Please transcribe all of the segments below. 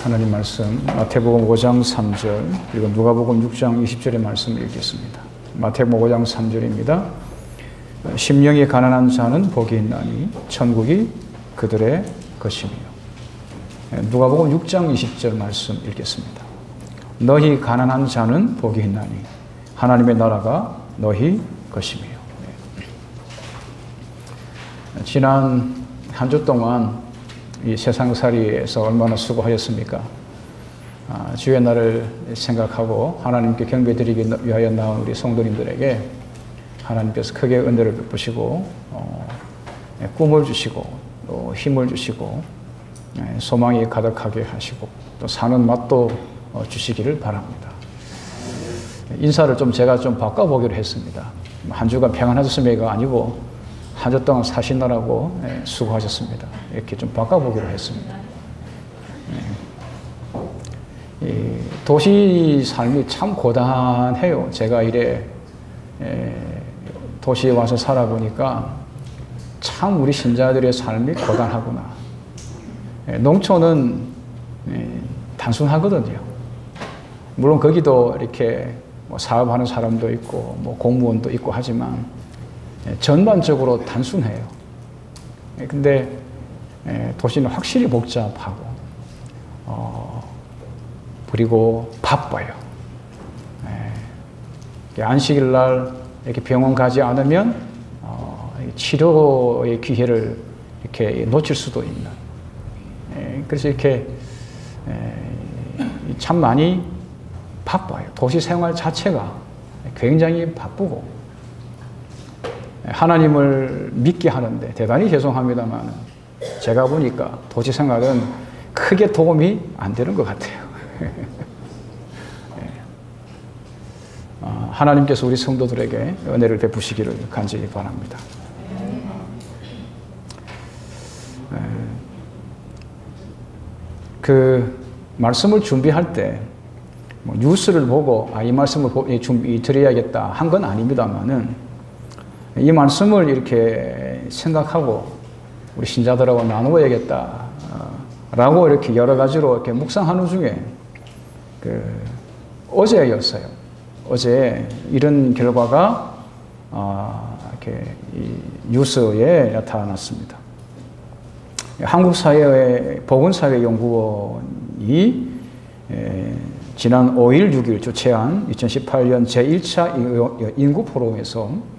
하나님 말씀 마태복음 5장 3절 그리고 누가복음 6장 20절의 말씀을 읽겠습니다. 마태복음 5장 3절입니다. 심령이 가난한 자는 복이 있나니 천국이 그들의 것이며. 누가복음 6장 20절 말씀 읽겠습니다. 너희 가난한 자는 복이 있나니 하나님의 나라가 너희 것이며. 지난 한 주 동안 이 세상살이에서 얼마나 수고하셨습니까? 주의 날을 생각하고 하나님께 경배드리기 위하여 나온 우리 성도님들에게 하나님께서 크게 은혜를 베푸시고 꿈을 주시고 또 힘을 주시고 소망이 가득하게 하시고 또 사는 맛도 주시기를 바랍니다. 인사를 제가 바꿔보기로 했습니다. 한 주가 평안하셨습니까? 아니고 한 주 동안 사시느라고 수고하셨습니다. 이렇게 바꿔보기로 했습니다. 이 도시 삶이 참 고단해요. 제가 도시에 와서 살아보니까 참 우리 신자들의 삶이 고단하구나. 농촌은 단순하거든요. 물론 거기도 이렇게 사업하는 사람도 있고 공무원도 있고 하지만 전반적으로 단순해요. 근데 도시는 확실히 복잡하고 그리고 바빠요. 안식일 날 이렇게 병원 가지 않으면 치료의 기회를 이렇게 놓칠 수도 있는. 그래서 이렇게 참 많이 바빠요. 도시 생활 자체가 굉장히 바쁘고 하나님을 믿게 하는데 대단히 죄송합니다만 제가 보니까 도시 생활은 크게 도움이 안 되는 것 같아요. 하나님께서 우리 성도들에게 은혜를 베푸시기를 간절히 바랍니다. 그 말씀을 준비할 때 뉴스를 보고 이 말씀을 드려야겠다 한 건 아닙니다만은 이 말씀을 이렇게 생각하고 우리 신자들하고 나누어야겠다 라고 이렇게 여러 가지로 이렇게 묵상하는 중에 어제였어요. 어제 이런 결과가 이렇게 이 뉴스에 나타났습니다. 한국사회 보건사회연구원이 지난 5일, 6일 주최한 2018년 제1차 인구 포럼에서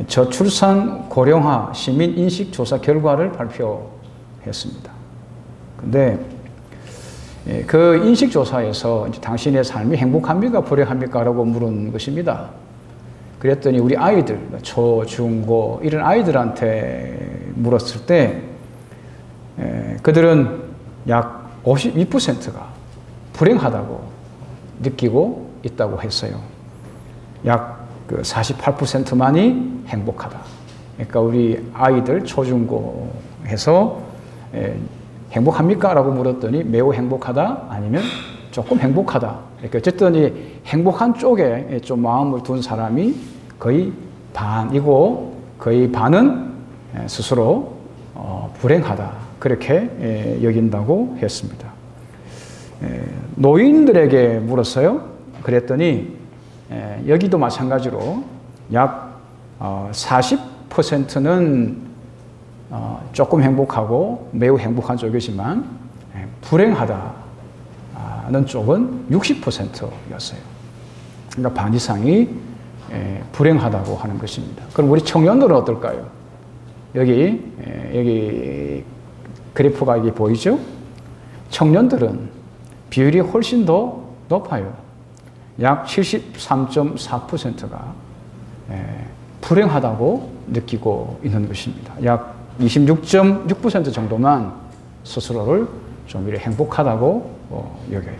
저출산 고령화 시민 인식 조사 결과를 발표했습니다. 근데 그 인식 조사에서 당신의 삶이 행복합니까? 불행합니까? 라고 물은 것입니다. 그랬더니 우리 아이들, 초, 중, 고 이런 아이들한테 물었을 때 그들은 약 52%가 불행하다고 느끼고 있다고 했어요. 약 48%만이 행복하다. 그러니까 우리 아이들 초중고에서 행복합니까? 라고 물었더니 매우 행복하다 아니면 조금 행복하다. 이렇게 어쨌든 이 행복한 쪽에 좀 마음을 둔 사람이 거의 반이고 거의 반은 스스로 불행하다. 그렇게 여긴다고 했습니다. 노인들에게 물었어요. 그랬더니 여기도 마찬가지로 약 40%는 조금 행복하고 매우 행복한 쪽이지만 불행하다는 쪽은 60%였어요. 그러니까 반 이상이 불행하다고 하는 것입니다. 그럼 우리 청년들은 어떨까요? 여기 그래프가 여기 보이죠? 청년들은 비율이 훨씬 더 높아요. 약 73.4%가 불행하다고 느끼고 있는 것입니다. 약 26.6% 정도만 스스로를 좀 이렇게 행복하다고 여겨요.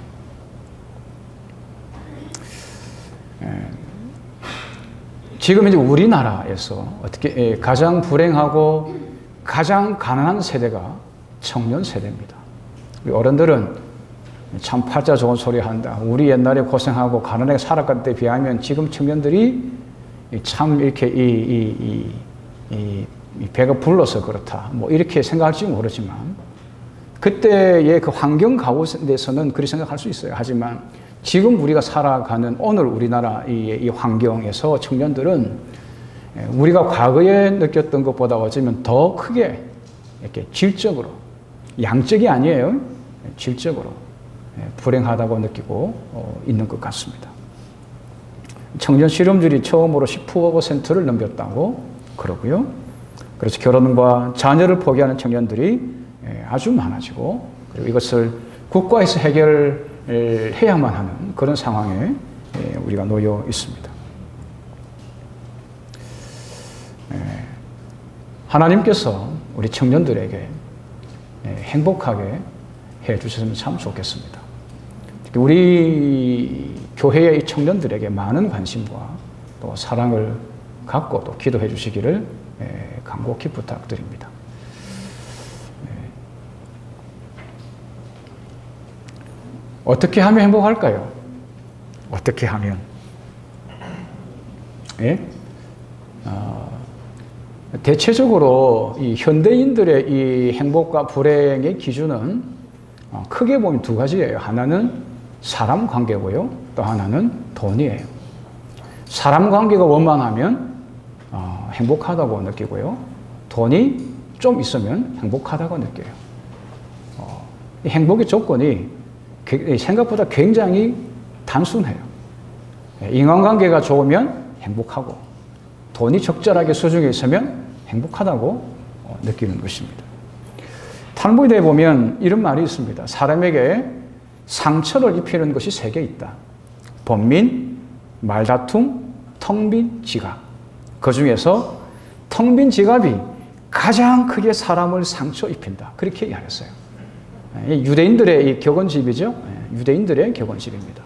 지금 이제 우리나라에서 어떻게 가장 불행하고 가장 가난한 세대가 청년 세대입니다. 우리 어른들은 참 팔자 좋은 소리 한다. 우리 옛날에 고생하고 가난하게 살아갈 때 비하면 지금 청년들이 참 이렇게 이 배가 불러서 그렇다. 이렇게 생각할지 모르지만 그때의 그 환경 가운데서는 그렇게 생각할 수 있어요. 하지만 지금 우리가 살아가는 오늘 우리나라 이 환경에서 청년들은 우리가 과거에 느꼈던 것보다 어쩌면 더 크게 이렇게 질적으로, 양적이 아니에요. 질적으로 불행하다고 느끼고 있는 것 같습니다. 청년 실업률이 처음으로 10%를 넘겼다고 그러고요. 그래서 결혼과 자녀를 포기하는 청년들이 아주 많아지고, 그리고 이것을 국가에서 해야만 하는 그런 상황에 우리가 놓여 있습니다. 하나님께서 우리 청년들에게 행복하게 해 주셨으면 참 좋겠습니다. 특히 우리 교회의 이 청년들에게 많은 관심과 또 사랑을 갖고 또 기도해 주시기를 간곡히 부탁드립니다. 어떻게 하면 행복할까요? 어떻게 하면? 예? 대체적으로 이 현대인들의 이 행복과 불행의 기준은 크게 보면 두 가지예요. 하나는 사람 관계고요. 또 하나는 돈이에요. 사람 관계가 원만하면 행복하다고 느끼고요. 돈이 좀 있으면 행복하다고 느껴요. 이 행복의 조건이 생각보다 굉장히 단순해요. 인간관계가 좋으면 행복하고, 돈이 적절하게 수중에 있으면 행복하다고 느끼는 것입니다. 탈무드에 보면 이런 말이 있습니다. 사람에게 상처를 입히는 것이 세 개 있다. 번민, 말다툼, 텅 빈 지갑. 그 중에서 텅 빈 지갑이 가장 크게 사람을 상처 입힌다. 그렇게 이야기했어요. 유대인들의 이 격언집이죠. 유대인들의 격언집입니다.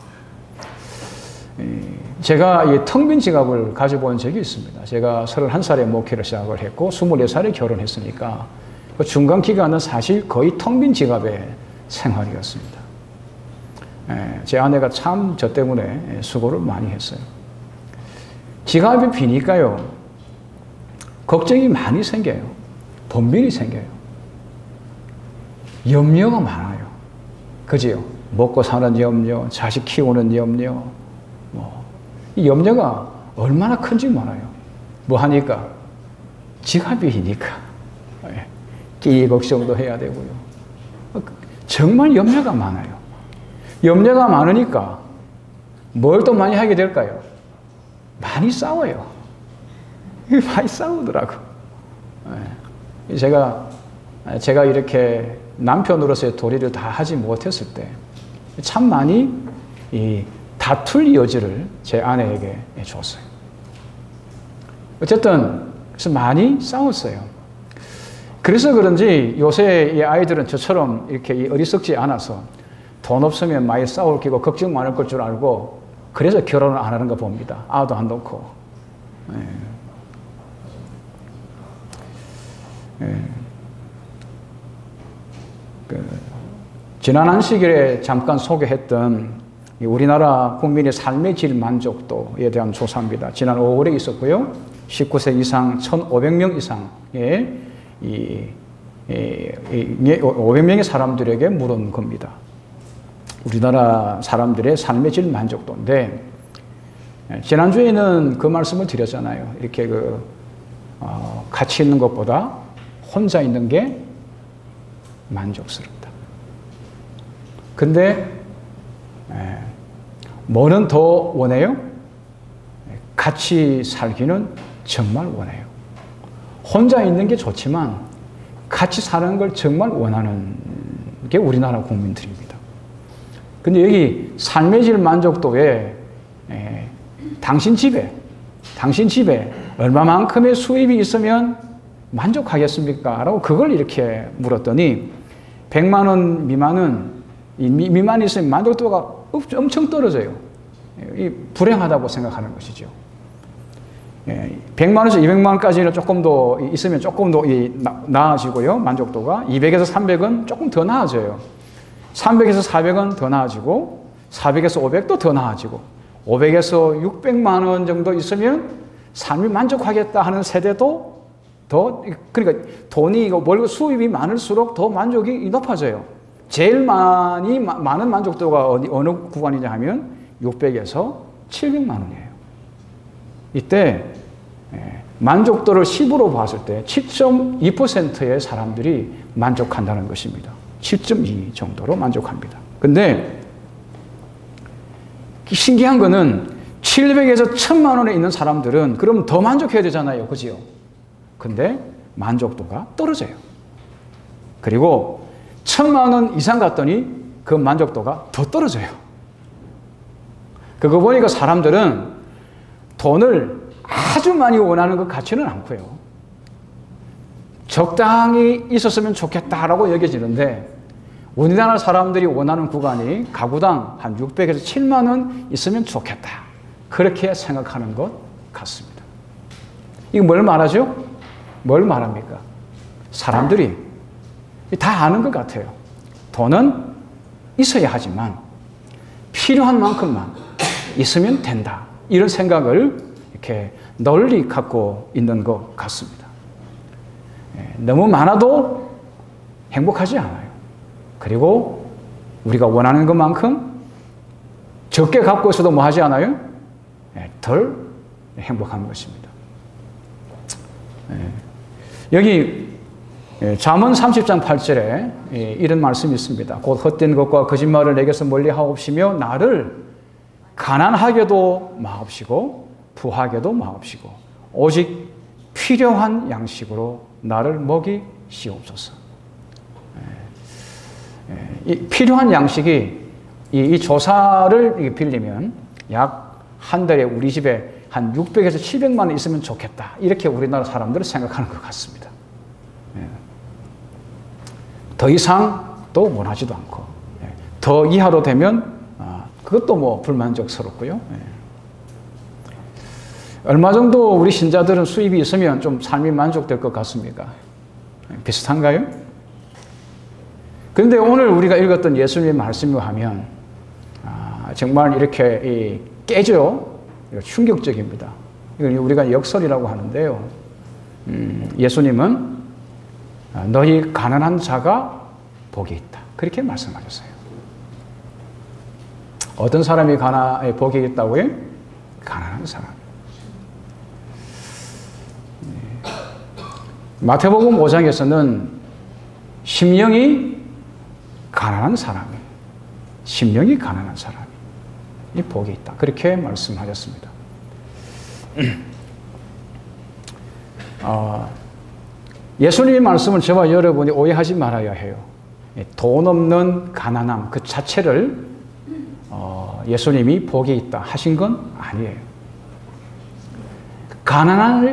제가 이 텅 빈 지갑을 가져본 적이 있습니다. 제가 31살에 목회를 시작을 했고 24살에 결혼했으니까 그 중간 기간은 사실 거의 텅 빈 지갑의 생활이었습니다. 제 아내가 참 저 때문에 수고를 많이 했어요. 지갑이 비니까요, 걱정이 많이 생겨요. 번민이 생겨요. 염려가 많아요. 그지요? 먹고 사는 염려, 자식 키우는 염려, 이 염려가 얼마나 큰지 몰라요. 뭐 하니까? 지갑이니까. 끼 걱정도 해야 되고요. 정말 염려가 많아요. 염려가 많으니까 뭘 또 많이 하게 될까요? 많이 싸워요. 많이 싸우더라고. 제가 이렇게 남편으로서의 도리를 다 하지 못했을 때 참 많이 다툴 여지를 제 아내에게 줬어요. 어쨌든 그래서 많이 싸웠어요. 그래서 그런지 요새 이 아이들은 저처럼 이렇게 어리석지 않아서 돈 없으면 많이 싸울 끼고 걱정 많을 걸 줄 알고 그래서 결혼을 안 하는 거 봅니다. 아도 안 놓고. 지난 안식일에 잠깐 소개했던 우리나라 국민의 삶의 질 만족도에 대한 조사입니다. 지난 5월에 있었고요. 19세 이상 1,500명 이상의 500명의 사람들에게 물은 겁니다. 우리나라 사람들의 삶의 질 만족도인데, 지난주에는 그 말씀을 드렸잖아요. 이렇게 같이 있는 것보다 혼자 있는 게 만족스럽다. 근데 뭐는 더 원해요? 같이 살기는 정말 원해요. 혼자 있는 게 좋지만 같이 사는 걸 정말 원하는 게 우리나라 국민들입니다. 근데 여기 삶의 질 만족도에 당신 집에 얼마만큼의 수입이 있으면 만족하겠습니까? 라고 그걸 이렇게 물었더니 100만 원 미만이 있으면 만족도가 엄청 떨어져요. 불행하다고 생각하는 것이죠. 100만 원에서 200만 원까지는 조금 더 있으면 조금 더 나아지고요. 만족도가 200에서 300은 조금 더 나아져요. 300에서 400은 더 나아지고 400에서 500도 더 나아지고 500에서 600만 원 정도 있으면 삶이 만족하겠다 하는 세대도 더, 그러니까 돈이 월급 수입이 많을수록 더 만족이 높아져요. 제일 많은 만족도가 어느 구간이냐 하면 600에서 700만 원이에요. 이때 만족도를 10으로 봤을 때 7.2%의 사람들이 만족한다는 것입니다. 7.2 정도로 만족합니다. 근데 신기한 거는 700에서 1000만 원에 있는 사람들은 그럼 더 만족해야 되잖아요. 그지요? 근데 만족도가 떨어져요. 그리고 1000만 원 이상 갔더니 그 만족도가 더 떨어져요. 그거 보니까 사람들은 돈을 아주 많이 원하는 것 같지는 않고요. 적당히 있었으면 좋겠다라고 여겨지는데 우리나라 사람들이 원하는 구간이 가구당 한 600에서 7만 원 있으면 좋겠다. 그렇게 생각하는 것 같습니다. 이거 뭘 말하죠? 뭘 말합니까? 사람들이 다 아는 것 같아요. 돈은 있어야 하지만 필요한 만큼만 있으면 된다. 이런 생각을 이렇게 널리 갖고 있는 것 같습니다. 너무 많아도 행복하지 않아요. 그리고 우리가 원하는 것만큼 적게 갖고 있어도 뭐 하지 않아요? 덜 행복한 것입니다. 여기 잠언 30장 8절에 이런 말씀이 있습니다. 곧 헛된 것과 거짓말을 내게서 멀리하옵시며 나를 가난하게도 마옵시고 부하게도 마옵시고 오직 필요한 양식으로 나를 먹이시옵소서. 이 필요한 양식이 이 조사를 빌리면 약 한 달에 우리 집에 한 600에서 700만 원 있으면 좋겠다. 이렇게 우리나라 사람들은 생각하는 것 같습니다. 더 이상도 원하지도 않고 더 이하로 되면 그것도 뭐 불만족스럽고요. 얼마 정도 우리 신자들은 수입이 있으면 좀 삶이 만족될 것 같습니까? 비슷한가요? 그런데 오늘 우리가 읽었던 예수님의 말씀을 하면 정말 이렇게 깨져 충격적입니다. 이걸 우리가 역설이라고 하는데요. 예수님은 너희 가난한 자가 복이 있다. 그렇게 말씀하셨어요. 어떤 사람이 복이 있다고요? 가난한 사람. 마태복음 5장에서는 심령이 가난한 사람이, 심령이 가난한 사람이 복이 있다. 그렇게 말씀하셨습니다. 예수님의 말씀을 저와 여러분이 오해하지 말아야 해요. 돈 없는 가난함 그 자체를 예수님이 복이 있다 하신 건 아니에요.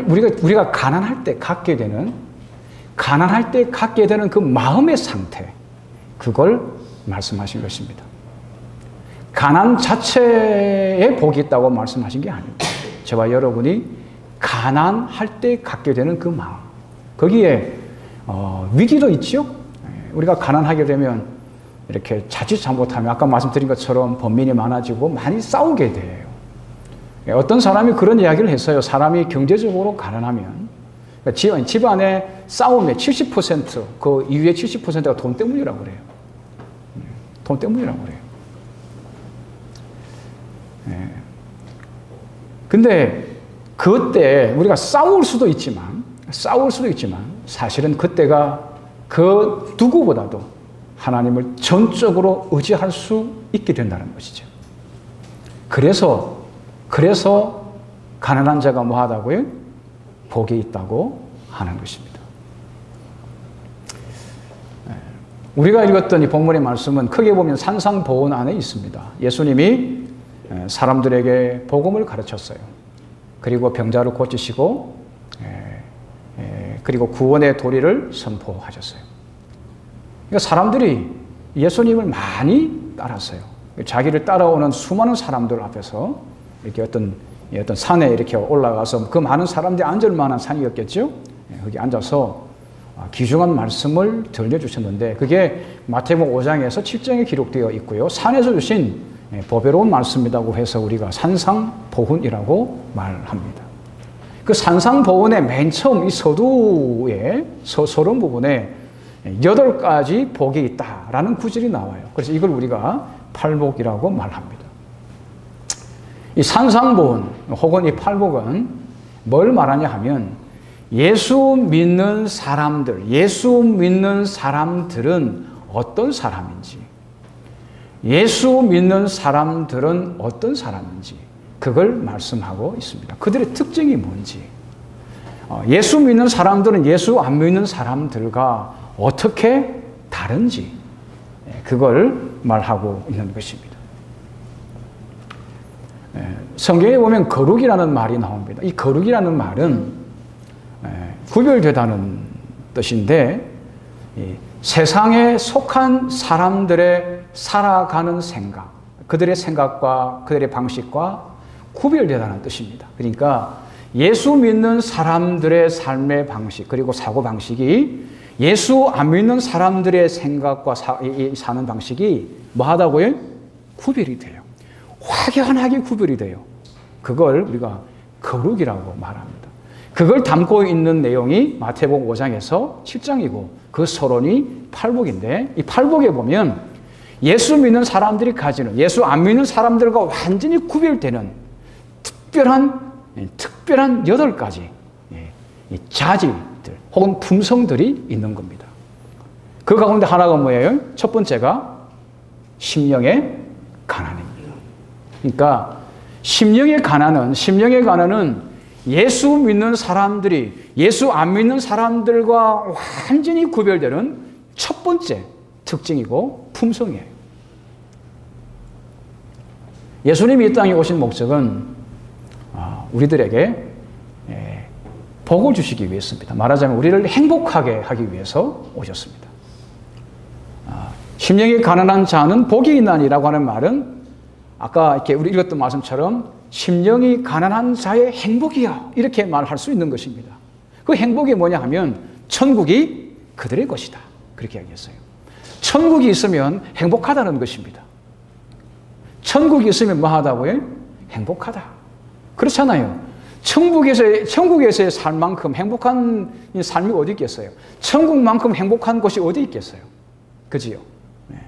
우리가 가난할 때 갖게 되는 그 마음의 상태, 그걸 말씀하신 것입니다. 가난 자체에 복이 있다고 말씀하신 게 아닙니다. 저와 여러분이 가난할 때 갖게 되는 그 마음, 거기에 위기도 있죠. 우리가 가난하게 되면 이렇게 자칫 잘못하면 아까 말씀드린 것처럼 범민이 많아지고 많이 싸우게 돼요. 어떤 사람이 그런 이야기를 했어요. 사람이 경제적으로 가난하면 집안의 싸움의 70%, 그 이후의 70%가 돈 때문이라고 그래요. 돈 때문이라고 그래요. 근데 그때 우리가 싸울 수도 있지만 사실은 그때가 그 누구보다도 하나님을 전적으로 의지할 수 있게 된다는 것이죠. 그래서 가난한 자가 뭐 하다고요? 복이 있다고 하는 것입니다. 우리가 읽었던 이 본문의 말씀은 크게 보면 산상보훈 안에 있습니다. 예수님이 사람들에게 복음을 가르쳤어요. 그리고 병자를 고치시고 그리고 구원의 도리를 선포하셨어요. 그러니까 사람들이 예수님을 많이 따랐어요. 자기를 따라오는 수많은 사람들 앞에서 이렇게 어떤 산에 이렇게 올라가서 그 많은 사람들이 앉을 만한 산이었겠죠. 거기 앉아서 귀중한 말씀을 들려주셨는데 그게 마태복음 5장에서 7장에 기록되어 있고요. 산에서 주신 보배로운 말씀이라고 해서 우리가 산상보훈이라고 말합니다. 그 산상보훈의 맨 처음 이 서두의 서론 부분에 8가지 복이 있다라는 구절이 나와요. 그래서 이걸 우리가 팔복이라고 말합니다. 이 산상보훈 혹은 이 팔복은 뭘 말하냐 하면 예수 믿는 사람들은 어떤 사람인지, 예수 믿는 사람들은 어떤 사람인지 그걸 말씀하고 있습니다. 그들의 특징이 뭔지, 예수 믿는 사람들은 예수 안 믿는 사람들과 어떻게 다른지 그걸 말하고 있는 것입니다. 성경에 보면 거룩이라는 말이 나옵니다. 이 거룩이라는 말은 구별되다는 뜻인데 세상에 속한 사람들의 살아가는 생각, 그들의 생각과 그들의 방식과 구별되다는 뜻입니다. 그러니까 예수 믿는 사람들의 삶의 방식 그리고 사고방식이 예수 안 믿는 사람들의 생각과 사는 방식이 뭐하다고요? 구별이 돼요. 확연하게 구별이 돼요. 그걸 우리가 거룩이라고 말합니다. 그걸 담고 있는 내용이 마태복음 5장에서 7장이고 그 서론이 팔복인데 이 팔복에 보면 예수 믿는 사람들이 가지는 예수 안 믿는 사람들과 완전히 구별되는 특별한 8가지 자질들 혹은 품성들이 있는 겁니다. 그 가운데 하나가 뭐예요? 첫 번째가 심령의 가난입니다. 그러니까 심령의 가난은 예수 믿는 사람들이 예수 안 믿는 사람들과 완전히 구별되는 첫 번째 특징이고 품성이에요. 예수님이 이 땅에 오신 목적은 우리들에게 복을 주시기 위해서입니다. 말하자면 우리를 행복하게 하기 위해서 오셨습니다. 심령이 가난한 자는 복이 있나니라고 하는 말은 아까 이렇게 우리 읽었던 말씀처럼 심령이 가난한 자의 행복이야 이렇게 말할 수 있는 것입니다. 그 행복이 뭐냐 하면 천국이 그들의 것이다 그렇게 이야기했어요. 천국이 있으면 행복하다는 것입니다. 천국이 있으면 뭐 하다고요? 행복하다. 그렇잖아요. 천국에서의 삶만큼 행복한 삶이 어디 있겠어요? 천국만큼 행복한 곳이 어디 있겠어요? 그지요? 네.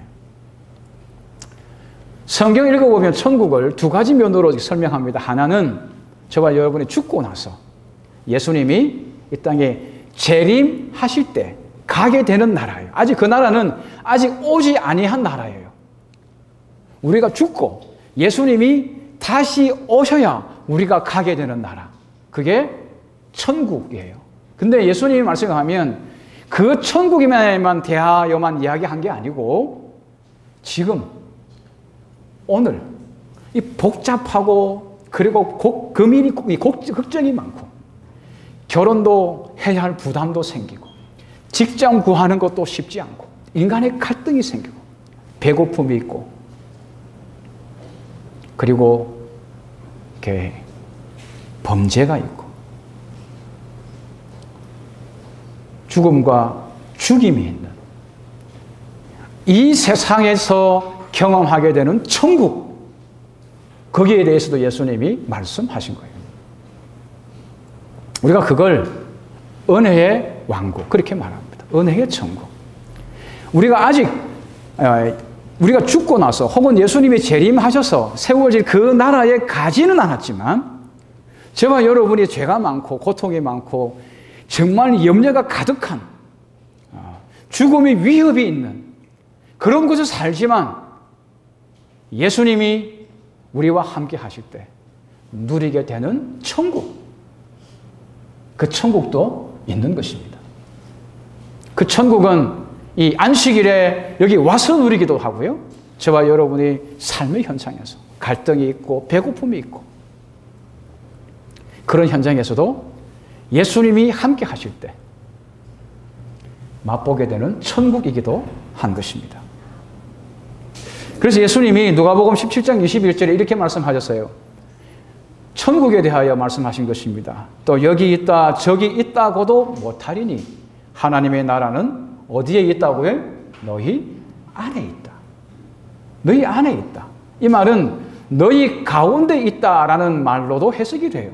성경 읽어보면 천국을 2가지 면으로 설명합니다. 하나는 저와 여러분이 죽고 나서 예수님이 이 땅에 재림하실 때 가게 되는 나라예요. 아직 그 나라는 아직 오지 아니한 나라예요. 우리가 죽고 예수님이 다시 오셔야 우리가 가게 되는 나라. 그게 천국이에요. 근데 예수님이 말씀하면 그 천국에만 대하여만 이야기한 게 아니고 지금 오늘 이 복잡하고 그리고 고민이 걱정이 많고 결혼도 해야 할 부담도 생기고 직장 구하는 것도 쉽지 않고 인간의 갈등이 생기고 배고픔이 있고 그리고 이렇게 범죄가 있고 죽음과 죽임이 있는 이 세상에서 경험하게 되는 천국, 거기에 대해서도 예수님이 말씀하신 거예요. 우리가 그걸 은혜의 왕국 그렇게 말합니다. 은혜의 천국. 우리가 아직 우리가 죽고 나서 혹은 예수님이 재림하셔서 세워질 그 나라에 가지는 않았지만 저와 여러분이 죄가 많고 고통이 많고 정말 염려가 가득한 죽음의 위협이 있는 그런 곳에 살지만 예수님이 우리와 함께 하실 때 누리게 되는 천국, 그 천국도 있는 것입니다. 그 천국은 이 안식일에 여기 와서 누리기도 하고요. 저와 여러분이 삶의 현장에서 갈등이 있고 배고픔이 있고 그런 현장에서도 예수님이 함께 하실 때 맛보게 되는 천국이기도 한 것입니다. 그래서 예수님이 누가복음 17장 21절에 이렇게 말씀하셨어요. 천국에 대하여 말씀하신 것입니다. 또 여기 있다 저기 있다고도 못하리니 하나님의 나라는 어디에 있다고요? 너희 안에 있다. 너희 안에 있다. 이 말은 너희 가운데 있다라는 말로도 해석이 돼요.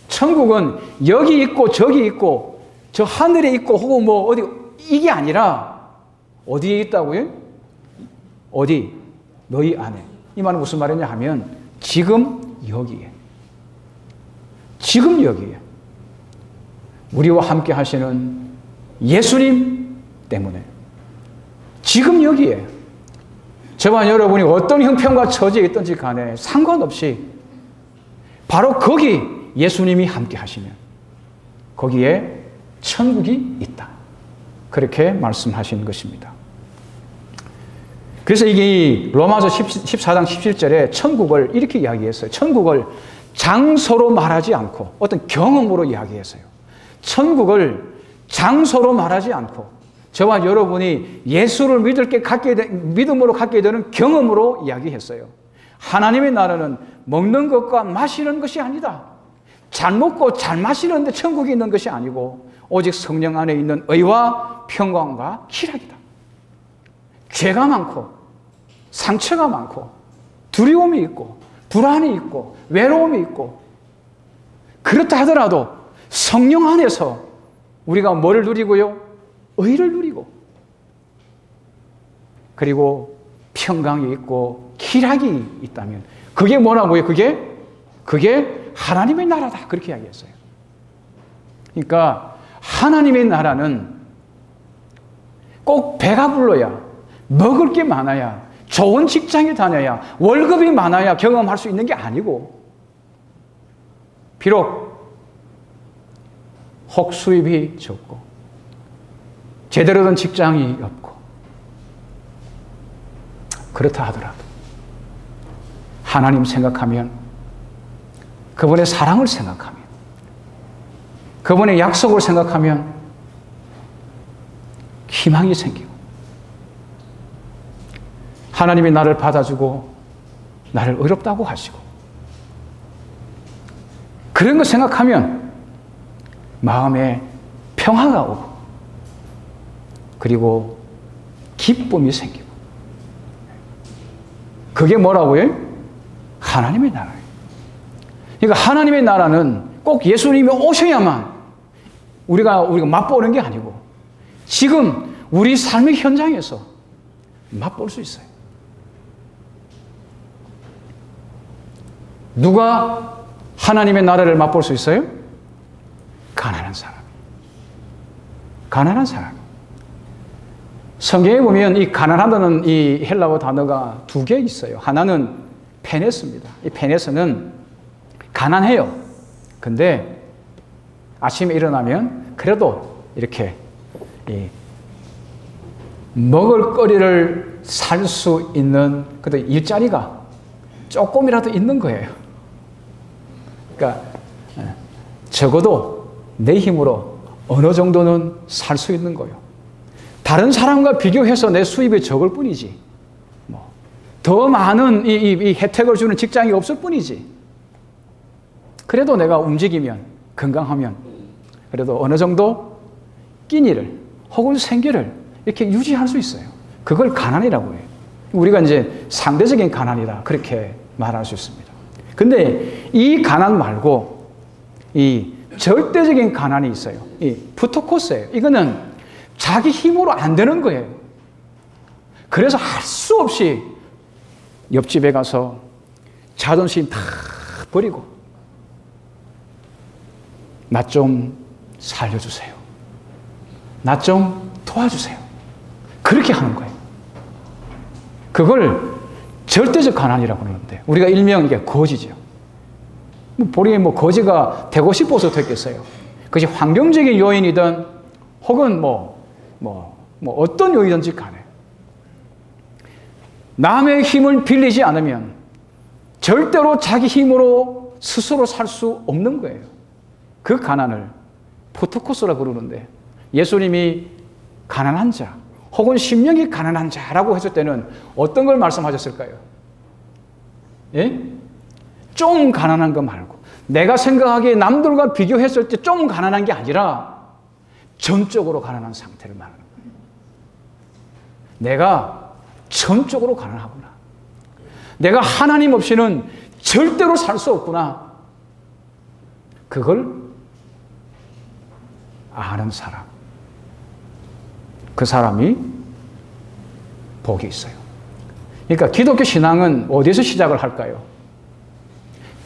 천국은 여기 있고 저기 있고 저 하늘에 있고 혹은 뭐 어디 이게 아니라 어디에 있다고요? 어디? 너희 안에. 이 말은 무슨 말이냐 하면 지금 여기에. 지금 여기에. 우리와 함께 하시는 예수님 때문에. 지금 여기에. 저와 여러분이 어떤 형편과 처지에 있든지 간에 상관없이 바로 거기 예수님이 함께 하시면 거기에 천국이 있다. 그렇게 말씀하신 것입니다. 그래서 이게 로마서 14장 17절에 천국을 이렇게 이야기했어요. 천국을 장소로 말하지 않고 어떤 경험으로 이야기했어요. 천국을 장소로 말하지 않고 저와 여러분이 예수를 믿음으로 갖게 되는 경험으로 이야기했어요. 하나님의 나라는 먹는 것과 마시는 것이 아니다. 잘 먹고 잘 마시는데 천국이 있는 것이 아니고 오직 성령 안에 있는 의와 평강과 희락이다. 죄가 많고 상처가 많고 두려움이 있고 불안이 있고 외로움이 있고 그렇다 하더라도 성령 안에서 우리가 뭐를 누리고요? 의를 누리고 그리고 평강이 있고 희락이 있다면 그게 뭐라고요? 그게 하나님의 나라다. 그렇게 이야기했어요. 그러니까 하나님의 나라는 꼭 배가 불러야 먹을 게 많아야 좋은 직장에 다녀야 월급이 많아야 경험할 수 있는 게 아니고 비록 혹 수입이 적고 제대로 된 직장이 없고 그렇다 하더라도 하나님 생각하면 그분의 사랑을 생각하면 그분의 약속을 생각하면 희망이 생기고 하나님이 나를 받아주고 나를 의롭다고 하시고 그런 거 생각하면 마음에 평화가 오고 그리고 기쁨이 생기고 그게 뭐라고요? 하나님의 나라예요. 그러니까 하나님의 나라는 꼭 예수님이 오셔야만 우리가 맛보는 게 아니고 지금 우리 삶의 현장에서 맛볼 수 있어요. 누가 하나님의 나라를 맛볼 수 있어요? 가난한 사람. 가난한 사람. 성경에 보면 이 가난하다는 이 헬라어 단어가 두 개 있어요. 하나는 페네스입니다. 이 페네스는 가난해요. 근데 아침에 일어나면 그래도 이렇게 먹을 거리를 살 수 있는 그 일자리가 조금이라도 있는 거예요. 그러니까 적어도 내 힘으로 어느 정도는 살 수 있는 거예요. 다른 사람과 비교해서 내 수입이 적을 뿐이지 더 많은 이 혜택을 주는 직장이 없을 뿐이지 그래도 내가 움직이면 건강하면 그래도 어느 정도 끼니를 혹은 생계를 이렇게 유지할 수 있어요. 그걸 가난이라고 해요. 우리가 이제 상대적인 가난이다 그렇게 말할 수 있습니다. 근데 이 가난 말고 이 절대적인 가난이 있어요. 이 푸토코스예요. 이거는 자기 힘으로 안 되는 거예요. 그래서 할 수 없이 옆집에 가서 자존심 다 버리고 나 좀 살려주세요. 나 좀 도와주세요. 그렇게 하는 거예요. 그걸 절대적 가난이라고 하는데 우리가 일명 이게 거지죠. 본인이 거지가 되고 싶어서 됐겠어요. 그것이 환경적인 요인이든 혹은 어떤 요인이든지 간에 남의 힘을 빌리지 않으면 절대로 자기 힘으로 스스로 살 수 없는 거예요. 그 가난을 포토코스라고 그러는데 예수님이 가난한 자 혹은 심령이 가난한 자라고 했을 때는 어떤 걸 말씀하셨을까요? 예? 좀 가난한 거 말고 내가 생각하기에 남들과 비교했을 때 좀 가난한 게 아니라 전적으로 가난한 상태를 말하는 거예요. 내가 전적으로 가난하구나. 내가 하나님 없이는 절대로 살 수 없구나. 그걸 아는 사람. 그 사람이 복이 있어요. 그러니까 기독교 신앙은 어디서 시작을 할까요?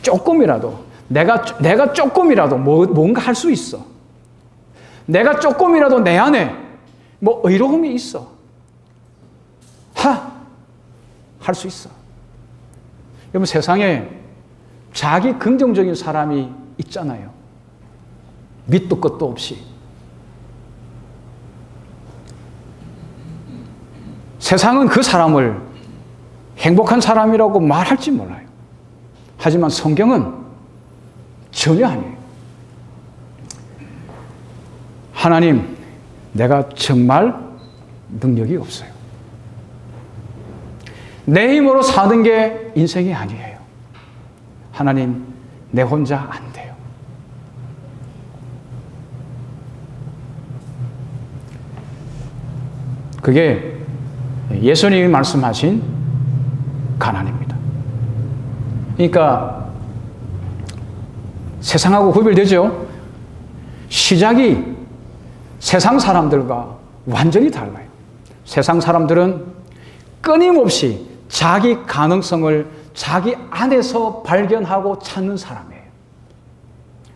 조금이라도 내가 조금이라도 뭔가 할 수 있어. 내가 조금이라도 내 안에 뭐 의로움이 있어. 할 수 있어. 여러분 세상에 자기 긍정적인 사람이 있잖아요. 밑도 끝도 없이. 세상은 그 사람을 행복한 사람이라고 말할지 몰라요. 하지만 성경은 전혀 아니에요. 하나님, 내가 정말 능력이 없어요. 내 힘으로 사는 게 인생이 아니에요. 하나님, 내 혼자 안 돼요. 그게 예수님이 말씀하신 가난입니다. 그러니까 세상하고 구별되죠? 시작이 세상 사람들과 완전히 달라요. 세상 사람들은 끊임없이 자기 가능성을 자기 안에서 발견하고 찾는 사람이에요.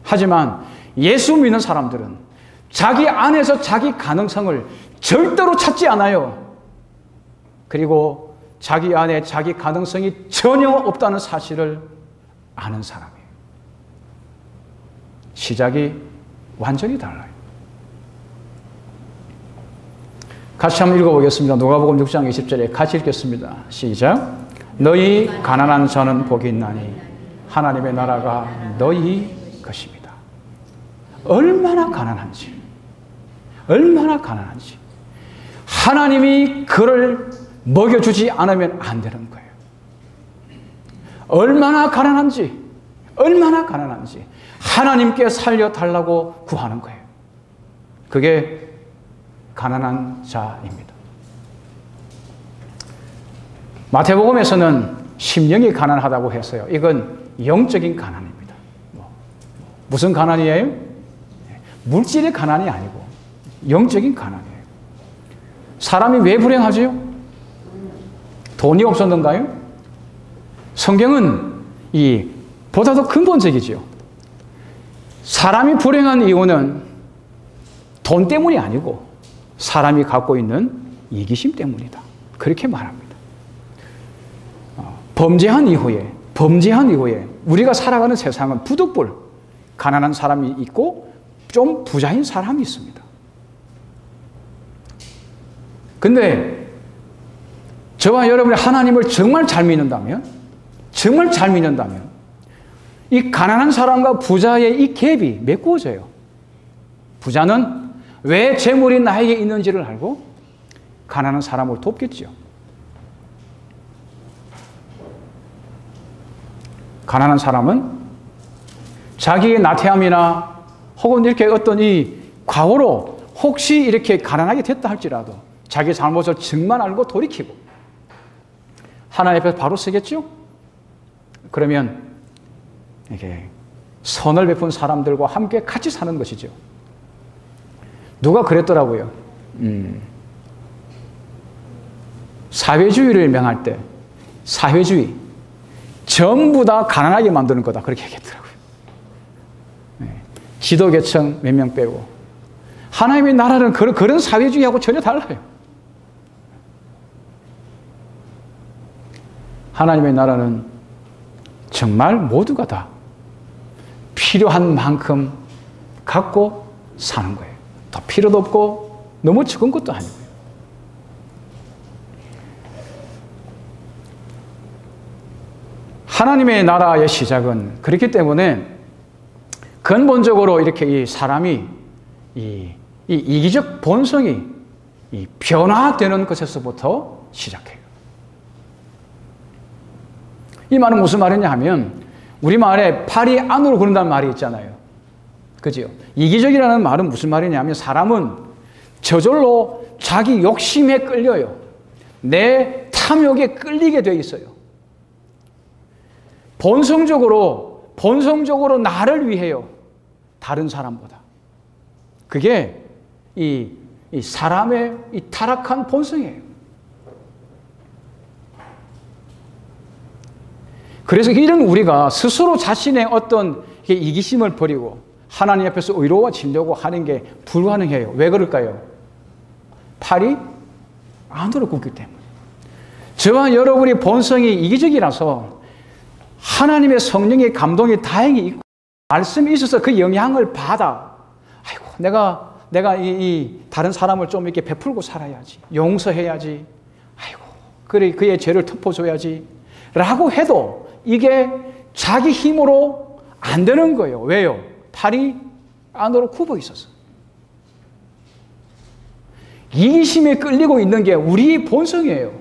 하지만 예수 믿는 사람들은 자기 안에서 자기 가능성을 절대로 찾지 않아요. 그리고 자기 안에 자기 가능성이 전혀 없다는 사실을 아는 사람이에요. 시작이 완전히 달라요. 같이 한번 읽어보겠습니다. 누가복음 6장 20절에 같이 읽겠습니다. 시작. 너희 가난한 자는 복이 있나니 하나님의 나라가 너희 것입니다. 얼마나 가난한지, 얼마나 가난한지. 하나님이 그를 먹여주지 않으면 안 되는 거예요. 얼마나 가난한지, 얼마나 가난한지 하나님께 살려달라고 구하는 거예요. 그게 가난한 자입니다. 마태복음에서는 심령이 가난하다고 했어요. 이건 영적인 가난입니다. 무슨 가난이에요? 물질의 가난이 아니고 영적인 가난이에요. 사람이 왜 불행하지요? 돈이 없었는가요? 성경은 보다 더 근본적이지요. 사람이 불행한 이유는 돈 때문이 아니고 사람이 갖고 있는 이기심 때문이다. 그렇게 말합니다. 범죄한 이후에 우리가 살아가는 세상은 부득불 가난한 사람이 있고 좀 부자인 사람이 있습니다. 근데 저와 여러분이 하나님을 정말 잘 믿는다면 이 가난한 사람과 부자의 이 갭이 메꾸어져요. 부자는 왜 재물이 나에게 있는지를 알고 가난한 사람을 돕겠죠. 가난한 사람은 자기의 나태함이나 혹은 이렇게 어떤 이 과거로 혹시 이렇게 가난하게 됐다 할지라도 자기 잘못을 정말 알고 돌이키고 하나님 앞에 바로 서겠죠? 그러면 이렇게 선을 베푼 사람들과 함께 같이 사는 것이죠. 누가 그랬더라고요. 사회주의를 명할 때 사회주의 전부 다 가난하게 만드는 거다 그렇게 얘기했더라고요. 지도계층 몇 명 빼고 하나님의 나라는 그런 사회주의하고 전혀 달라요. 하나님의 나라는 정말 모두가 다 필요한 만큼 갖고 사는 거예요. 더 필요도 없고 너무 적은 것도 아니고요. 하나님의 나라의 시작은 그렇기 때문에 근본적으로 이렇게 이 사람이 이 이기적 본성이 변화되는 것에서부터 시작해요. 이 말은 무슨 말이냐 하면 우리말에 팔이 안으로 구른다는 말이 있잖아요. 그죠? 이기적이라는 말은 무슨 말이냐 하면 사람은 저절로 자기 욕심에 끌려요. 내 탐욕에 끌리게 돼 있어요. 본성적으로 나를 위해요. 다른 사람보다. 그게 이 이 사람의 이 타락한 본성이에요. 그래서 이런 우리가 스스로 자신의 어떤 이기심을 버리고 하나님 앞에서 의로워지려고 하는 게 불가능해요. 왜 그럴까요? 팔이 안으로 굽기 때문에. 저와 여러분의 본성이 이기적이라서 하나님의 성령의 감동이 다행히 있고 말씀이 있어서 그 영향을 받아. 아이고, 내가 이 다른 사람을 좀 이렇게 베풀고 살아야지. 용서해야지. 아이고, 그래 그의 죄를 덮어줘야지. 라고 해도 이게 자기 힘으로 안 되는 거예요. 왜요? 팔이 안으로 굽어 있어서. 이기심에 끌리고 있는 게 우리의 본성이에요.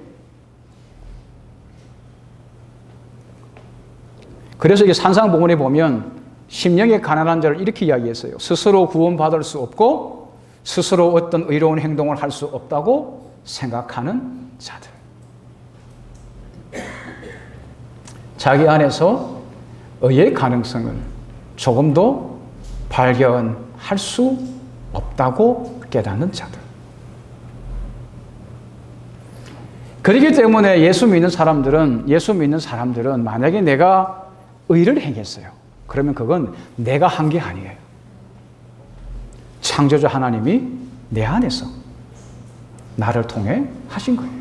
그래서 이게 산상복음에 보면 심령의 가난한 자를 이렇게 이야기했어요. 스스로 구원받을 수 없고 스스로 어떤 의로운 행동을 할 수 없다고 생각하는 자들. 자기 안에서 의의 가능성을 조금도 발견할 수 없다고 깨닫는 자들. 그렇기 때문에 예수 믿는 사람들은 만약에 내가 의를 행했어요. 그러면 그건 내가 한 게 아니에요. 창조주 하나님이 내 안에서 나를 통해 하신 거예요.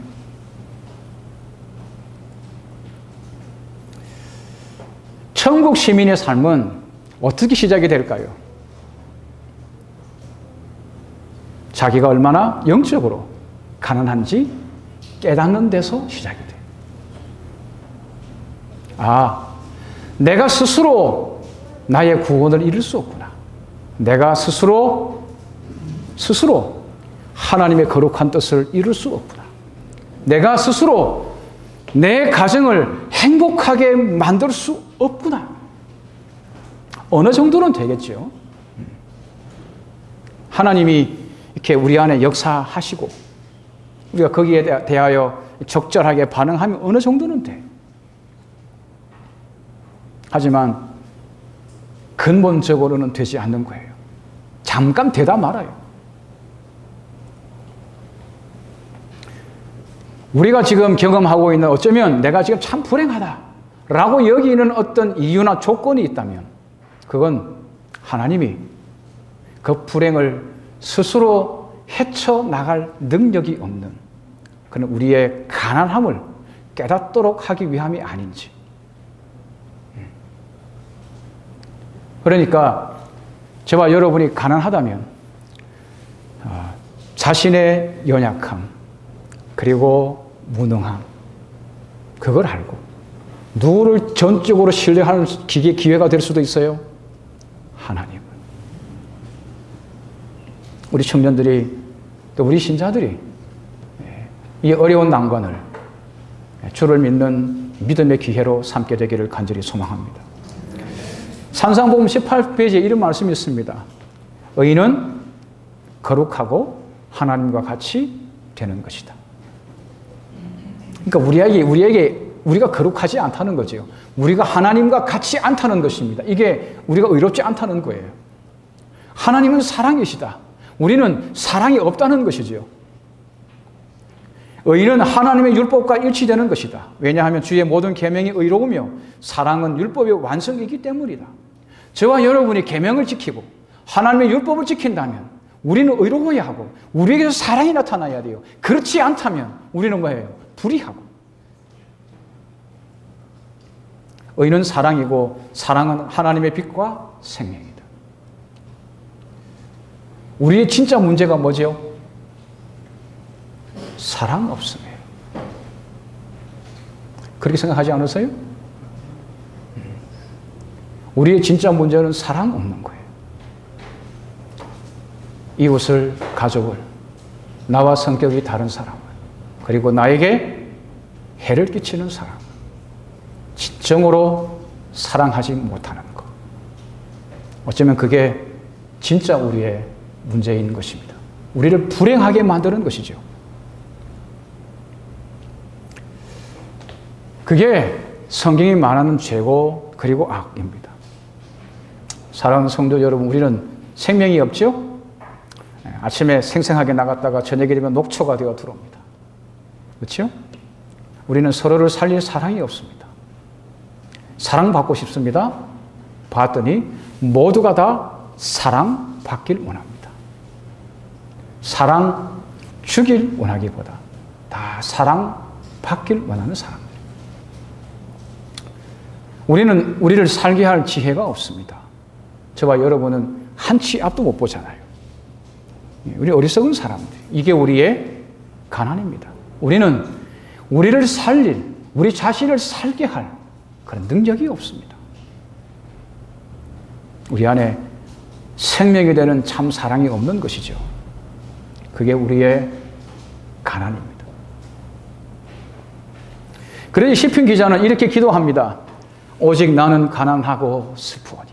천국 시민의 삶은 어떻게 시작이 될까요? 자기가 얼마나 영적으로 가난한지 깨닫는 데서 시작이 돼요. 아, 내가 스스로 나의 구원을 이룰 수 없구나. 내가 스스로 하나님의 거룩한 뜻을 이룰 수 없구나. 내가 스스로 내 가정을 행복하게 만들 수 없구나. 어느 정도는 되겠죠. 하나님이 이렇게 우리 안에 역사하시고 우리가 거기에 대하여 적절하게 반응하면 어느 정도는 돼. 하지만 근본적으로는 되지 않는 거예요. 잠깐 되다 말아요. 우리가 지금 경험하고 있는 어쩌면 내가 지금 참 불행하다라고 여기는 어떤 이유나 조건이 있다면 그건 하나님이 그 불행을 스스로 헤쳐나갈 능력이 없는 그런 우리의 가난함을 깨닫도록 하기 위함이 아닌지. 그러니까 저와 여러분이 가난하다면 자신의 연약함 그리고 무능함 그걸 알고 누구를 전적으로 신뢰하는 기회가 될 수도 있어요. 하나님. 우리 청년들이 또 우리 신자들이 이 어려운 난관을 주를 믿는 믿음의 기회로 삼게 되기를 간절히 소망합니다. 산상복음 18페이지에 이런 말씀이 있습니다. 의인은 거룩하고 하나님과 같이 되는 것이다. 그러니까 우리가 거룩하지 않다는 거죠. 우리가 하나님과 같이 않다는 것입니다. 이게 우리가 의롭지 않다는 거예요. 하나님은 사랑이시다. 우리는 사랑이 없다는 것이죠. 의는 하나님의 율법과 일치되는 것이다. 왜냐하면 주의 모든 계명이 의로우며 사랑은 율법의 완성이기 때문이다. 저와 여러분이 계명을 지키고 하나님의 율법을 지킨다면 우리는 의로워야 하고 우리에게서 사랑이 나타나야 돼요. 그렇지 않다면 우리는 뭐예요? 불의하고. 의는 사랑이고 사랑은 하나님의 빛과 생명이다. 우리의 진짜 문제가 뭐죠? 사랑 없음이에요. 그렇게 생각하지 않으세요? 우리의 진짜 문제는 사랑 없는 거예요. 이웃을, 가족을, 나와 성격이 다른 사람을, 그리고 나에게 해를 끼치는 사람을 진정으로 사랑하지 못하는 것. 어쩌면 그게 진짜 우리의 문제인 것입니다. 우리를 불행하게 만드는 것이죠. 그게 성경이 말하는 죄고 그리고 악입니다. 사랑하는 성도 여러분, 우리는 생명이 없죠? 아침에 생생하게 나갔다가 저녁이 되면 녹초가 되어 들어옵니다. 그렇죠? 우리는 서로를 살릴 사랑이 없습니다. 사랑받고 싶습니다. 봤더니 모두가 다 사랑받길 원합니다. 사랑 주길 원하기보다 다 사랑받길 원하는 사람들. 우리는 우리를 살게 할 지혜가 없습니다. 저와 여러분은 한 치 앞도 못 보잖아요. 우리 어리석은 사람들. 이게 우리의 가난입니다. 우리는 우리를 살릴, 우리 자신을 살게 할 그런 능력이 없습니다. 우리 안에 생명이 되는 참 사랑이 없는 것이죠. 그게 우리의 가난입니다. 그래서 시편 기자는 이렇게 기도합니다. 오직 나는 가난하고 슬프오니.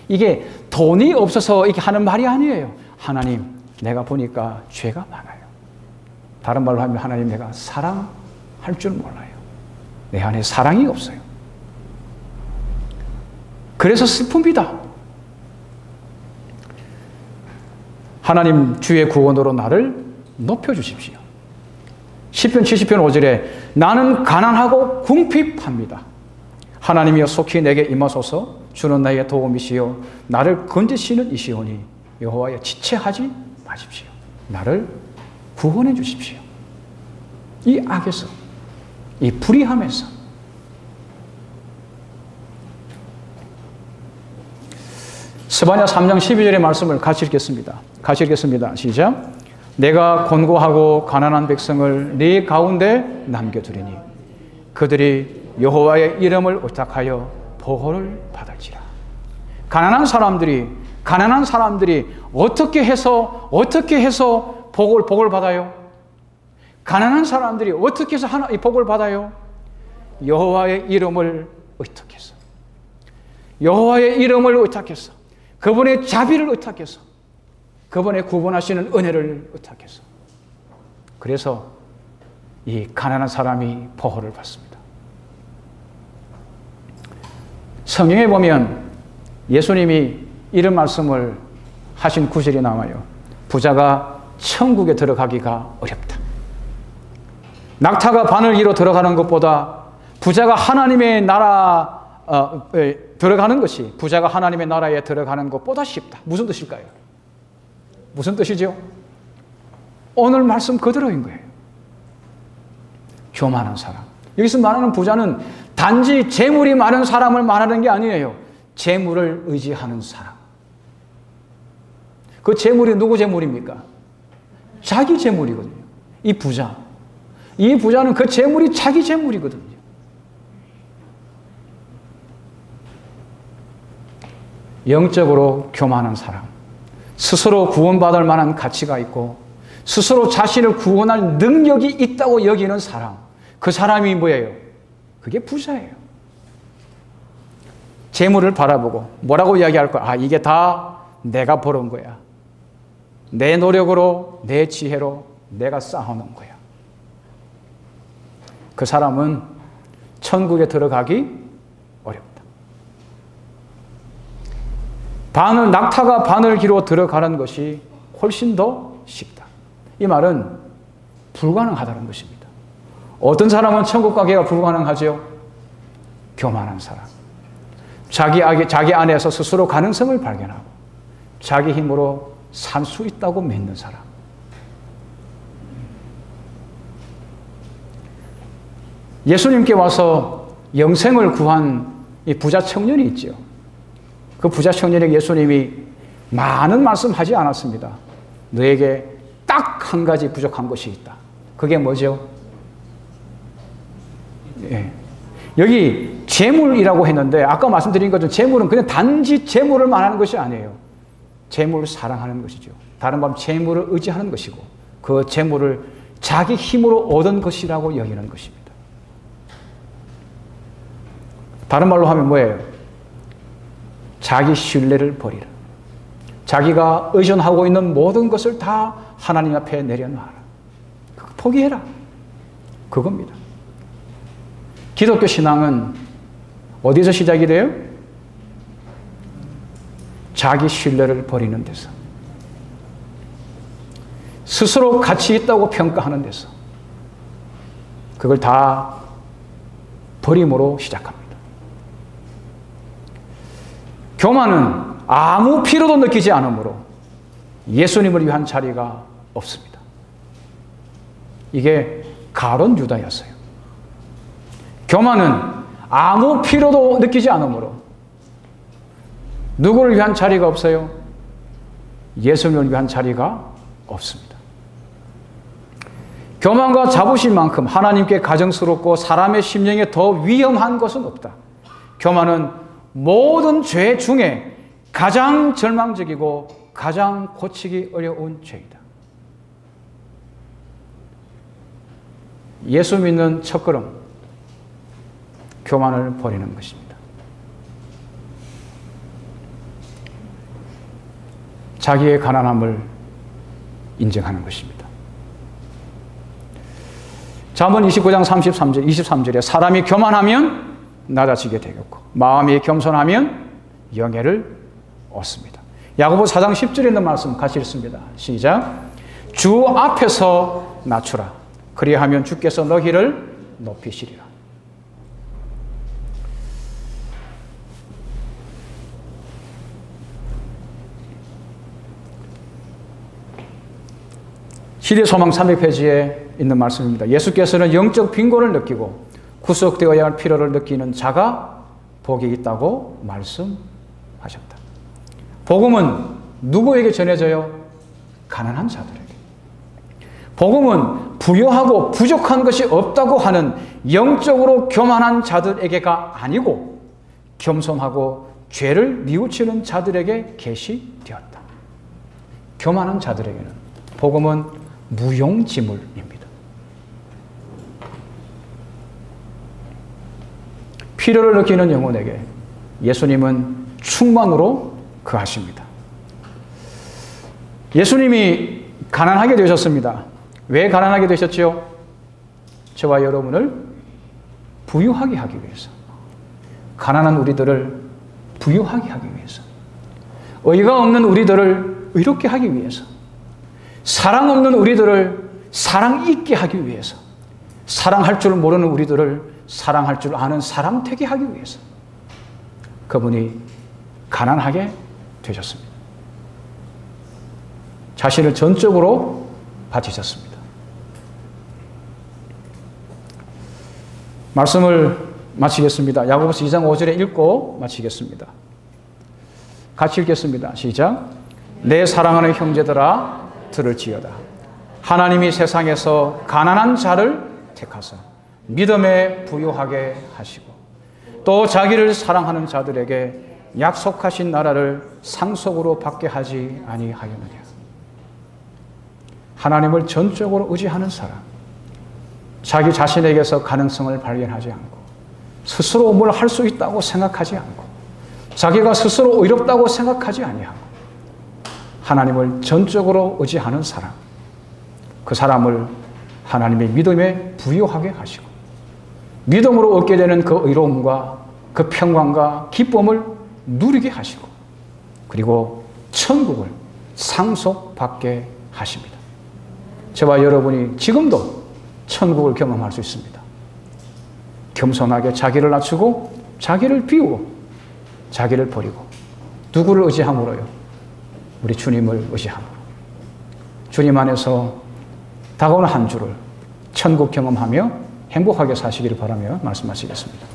이게 돈이 없어서 이렇게 하는 말이 아니에요. 하나님, 내가 보니까 죄가 많아요. 다른 말로 하면 하나님, 내가 사랑할 줄 몰라요. 내 안에 사랑이 없어요. 그래서 슬픕니다. 하나님, 주의 구원으로 나를 높여주십시오. 시편 70편 5절에 나는 가난하고 궁핍합니다. 하나님이여 속히 내게 임하소서. 주는 나의 도움이시요 나를 건지시는 이시오니 여호와여 지체하지 마십시오. 나를 구원해 주십시오. 이 악에서, 이 불의함에서. 스바냐 3장 12절의 말씀을 같이 읽겠습니다. 같이 읽겠습니다. 시작. 내가 곤고하고 가난한 백성을 네 가운데 남겨두리니 그들이 여호와의 이름을 의탁하여 보호를 받을지라. 가난한 사람들이 어떻게 해서 복을 받아요? 가난한 사람들이 어떻게 해서 이 복을 받아요? 여호와의 이름을 의탁해서, 여호와의 이름을 의탁해서, 그분의 자비를 의탁해서, 그분의 구원하시는 은혜를 의탁해서. 그래서 이 가난한 사람이 보호를 받습니다. 성경에 보면 예수님이 이런 말씀을 하신 구절이 나와요. 부자가 천국에 들어가기가 어렵다. 낙타가 바늘기로 들어가는 것보다 부자가 하나님의 들어가는 것이, 부자가 하나님의 나라에 들어가는 것보다 쉽다. 무슨 뜻일까요? 무슨 뜻이죠? 오늘 말씀 그대로인 거예요. 교만한 사람. 여기서 말하는 부자는 단지 재물이 많은 사람을 말하는 게 아니에요. 재물을 의지하는 사람. 그 재물이 누구 재물입니까? 자기 재물이거든요. 이 부자는 그 재물이 자기 재물이거든요. 영적으로 교만한 사람, 스스로 구원받을 만한 가치가 있고 스스로 자신을 구원할 능력이 있다고 여기는 사람, 그 사람이 뭐예요? 그게 부자예요. 재물을 바라보고 뭐라고 이야기할 거야? 이게 다 내가 벌은 거야. 내 노력으로, 내 지혜로 내가 쌓아놓은 거야. 그 사람은 천국에 들어가기 어렵다. 낙타가 바늘기로 들어가는 것이 훨씬 더 쉽다. 이 말은 불가능하다는 것입니다. 어떤 사람은 천국 가기가 불가능하죠? 교만한 사람. 자기 안에서 스스로 가능성을 발견하고 자기 힘으로 살 수 있다고 믿는 사람. 예수님께 와서 영생을 구한 이 부자 청년이 있죠. 그 부자 청년에게 예수님이 많은 말씀하지 않았습니다. 너에게 딱 한 가지 부족한 것이 있다. 그게 뭐죠? 여기 재물이라고 했는데 아까 말씀드린 것처럼 재물은 그냥 단지 재물을 말하는 것이 아니에요. 재물을 사랑하는 것이죠. 다른 말로 재물을 의지하는 것이고 그 재물을 자기 힘으로 얻은 것이라고 여기는 것입니다. 다른 말로 하면 뭐예요? 자기 신뢰를 버리라. 자기가 의존하고 있는 모든 것을 다 하나님 앞에 내려놔라. 포기해라. 그겁니다. 기독교 신앙은 어디서 시작이 돼요? 자기 신뢰를 버리는 데서. 스스로 가치 있다고 평가하는 데서 그걸 다 버림으로 시작합니다. 교만은 아무 필요도 느끼지 않으므로 예수님을 위한 자리가 없습니다. 이게 가론 유다였어요. 교만은 아무 필요도 느끼지 않으므로 누구를 위한 자리가 없어요? 예수님을 위한 자리가 없습니다. 교만과 자부심만큼 하나님께 가증스럽고 사람의 심령에 더 위험한 것은 없다. 교만은 모든 죄 중에 가장 절망적이고 가장 고치기 어려운 죄이다. 예수 믿는 첫걸음, 교만을 버리는 것입니다. 자기의 가난함을 인정하는 것입니다. 잠언 29장 23절에 사람이 교만하면 낮아지게 되겠고 마음이 겸손하면 영예를 얻습니다. 야고보 4장 10절에 있는 말씀 같이 읽습니다. 시작. 주 앞에서 낮추라. 그리하면 주께서 너희를 높이시리라. 시대소망 300페이지에 있는 말씀입니다. 예수께서는 영적 빈곤을 느끼고 구속되어야 할 필요를 느끼는 자가 복이 있다고 말씀하셨다. 복음은 누구에게 전해져요? 가난한 자들에게. 복음은 부유하고 부족한 것이 없다고 하는 영적으로 교만한 자들에게가 아니고 겸손하고 죄를 뉘우치는 자들에게 계시되었다. 교만한 자들에게는 복음은 무용지물입니다. 필요를 느끼는 영혼에게 예수님은 충만으로 거하십니다. 예수님이 가난하게 되셨습니다. 왜 가난하게 되셨지요? 저와 여러분을 부유하게 하기 위해서. 가난한 우리들을 부유하게 하기 위해서. 의가 없는 우리들을 의롭게 하기 위해서. 사랑 없는 우리들을 사랑 있게 하기 위해서. 사랑할 줄 모르는 우리들을 사랑할 줄 아는 사람 되게 하기 위해서. 그분이 가난하게 되셨습니다. 자신을 전적으로 바치셨습니다. 말씀을 마치겠습니다. 야고보서 2장 5절에 읽고 마치겠습니다. 같이 읽겠습니다. 시작. 내 사랑하는 형제들아 들을지어다. 하나님이 세상에서 가난한 자를 택하사 믿음에 부유하게 하시고 또 자기를 사랑하는 자들에게 약속하신 나라를 상속으로 받게 하지 아니하였느냐. 하나님을 전적으로 의지하는 사람, 자기 자신에게서 가능성을 발견하지 않고 스스로 뭘 할 수 있다고 생각하지 않고 자기가 스스로 의롭다고 생각하지 아니하고 하나님을 전적으로 의지하는 사람, 그 사람을 하나님의 믿음에 부유하게 하시고 믿음으로 얻게 되는 그 의로움과 그 평강과 기쁨을 누리게 하시고 그리고 천국을 상속받게 하십니다. 저와 여러분이 지금도 천국을 경험할 수 있습니다. 겸손하게 자기를 낮추고 자기를 비우고 자기를 버리고 누구를 의지함으로요? 우리 주님을 의지함으로. 주님 안에서 다가오는 한 주를 천국 경험하며 행복하게 사시기를 바라며 말씀하시겠습니다.